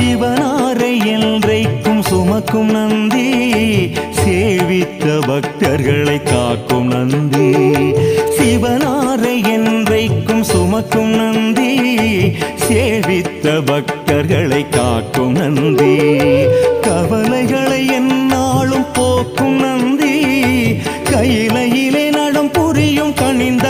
சிவனாரை என்றைக்கும் சுமக்கும் நந்தி, சேவித்த பக்தர்களை காக்கும் நந்தி. சிவனாரை என்றைக்கும் சுமக்கும் நந்தி, சேவித்த பக்தர்களை காக்கும் நந்தி. கவலைகளை எந்நாளும் போக்கும் நந்தி, கையிலையிலே நடம் புரியும் கனிந்த